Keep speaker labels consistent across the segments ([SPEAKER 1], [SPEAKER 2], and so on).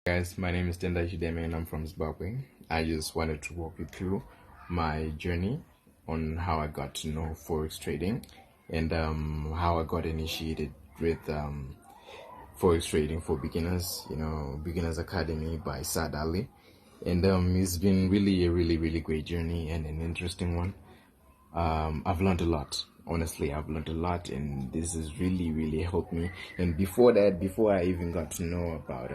[SPEAKER 1] Guys, my name is Tenda Shideme and I'm from Zimbabwe. I just wanted to walk you through my journey on how I got to know Forex trading and how I got initiated with Forex trading for beginners, Beginners Academy by Saad Ali. And it's been really a really great journey and an interesting one. I've learned a lot. Honestly, I've learned a lot, and this has really helped me. And before that, before I even got to know about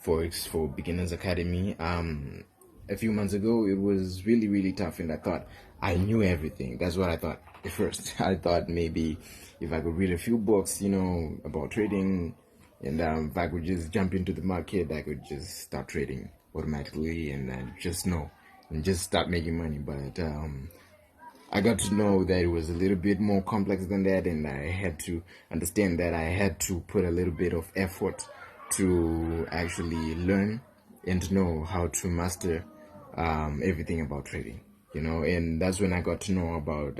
[SPEAKER 1] Forex for Beginners Academy, a few months ago, it was really tough, and I thought I knew everything. That's what I thought at first. I thought maybe if I could read a few books, about trading, and if I could just jump into the market, I could just start trading automatically, and then just know and just start making money. But I got to know that it was a little bit more complex than that, and I had to understand that I had to put a little bit of effort to actually learn and to know how to master everything about trading, and that's when I got to know about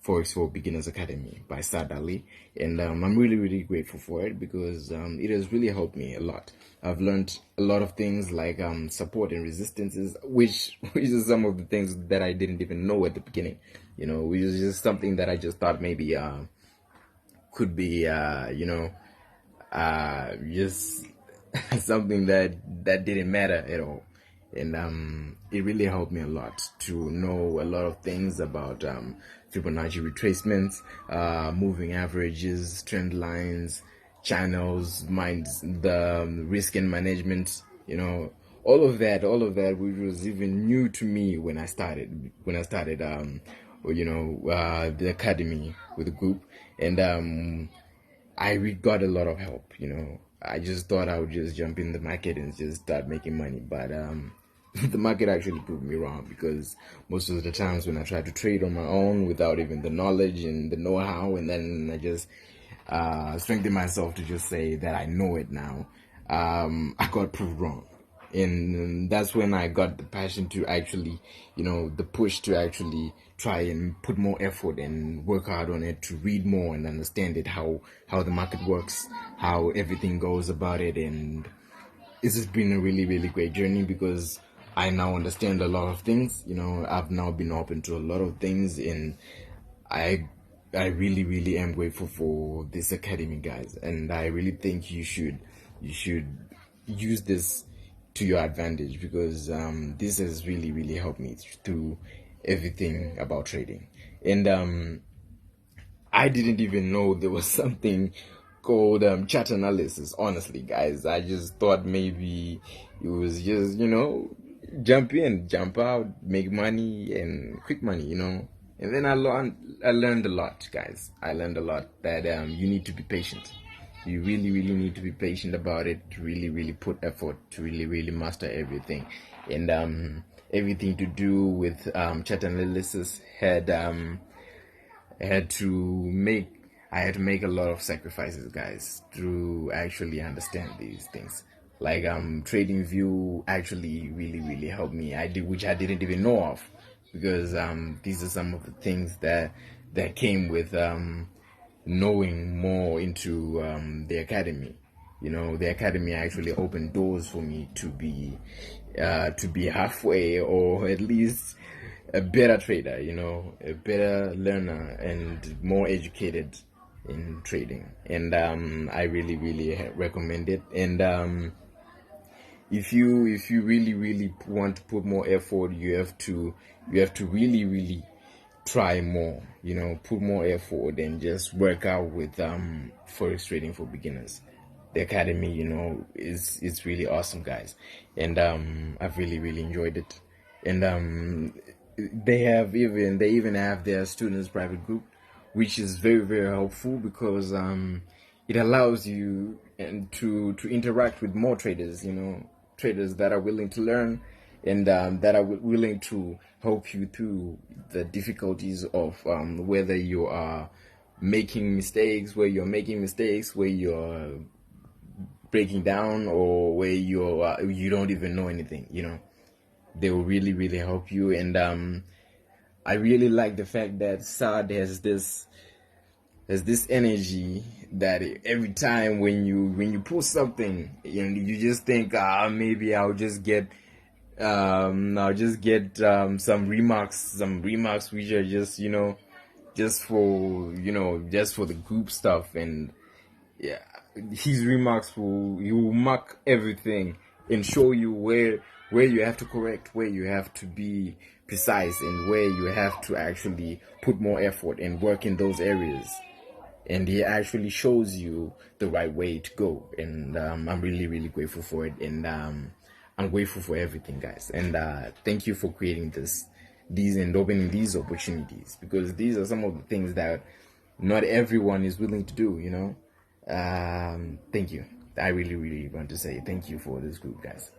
[SPEAKER 1] Forex for Beginners Academy by Saad Ali, and I'm really grateful for it because it has really helped me a lot. I've learned a lot of things like support and resistances, which is some of the things that I didn't even know at the beginning, which is just something that I just thought maybe could be just something that didn't matter at all. And it really helped me a lot to know a lot of things about Fibonacci retracements, moving averages, trend lines, channels, the risk and management, all of that, which was even new to me when I started the academy with the group. And I got a lot of help. I just thought I would just jump in the market and just start making money, but the market actually proved me wrong, because most of the times when I tried to trade on my own without even the knowledge and the know-how, and then I just strengthened myself to just say that I know it now, I got proved wrong. And that's when I got the passion to actually, the push to actually try and put more effort and work hard on it, to read more and understand it, how the market works, how everything goes about it. And this has been a really great journey, because I now understand a lot of things. I've now been open to a lot of things, and I really am grateful for this academy, guys. And I really think you should use this to your advantage, because this has really helped me through everything about trading. And I didn't even know there was something called chart analysis. Honestly, guys, I just thought maybe it was just jump in, jump out, make money, and quick money, And then I learned a lot, guys. I learned a lot that you need to be patient. You really need to be patient about it, to really put effort, to really master everything. And everything to do with chart analysis I had to make I had to make a lot of sacrifices, guys, to actually understand these things. Like TradingView actually really helped me. Which I didn't even know of, because these are some of the things that came with knowing more into the academy. The academy actually opened doors for me to be halfway, or at least a better trader, a better learner and more educated in trading. And I really recommend it. And if you really want to put more effort, you have to really try more, put more effort and just work out with Forex trading for beginners. The academy, is really awesome, guys. And I've really enjoyed it. And they even have their students private group, which is very helpful, because it allows you and to interact with more traders, traders that are willing to learn, and that are willing to help you through the difficulties of whether you are making mistakes, where you're breaking down, or where you don't even know anything. They will really help you. And I really like the fact that Saad has this there's this energy that every time when you post something, you just think, maybe I'll just get some remarks which are just just for the group stuff. And yeah, his remarks he will mark everything and show you where you have to correct, where you have to be precise, and where you have to actually put more effort and work in those areas. And he actually shows you the right way to go. And I'm really, really grateful for it. And I'm grateful for everything, guys. And thank you for creating these and opening these opportunities, because these are some of the things that not everyone is willing to do, Thank you. I really, really want to say thank you for this group, guys.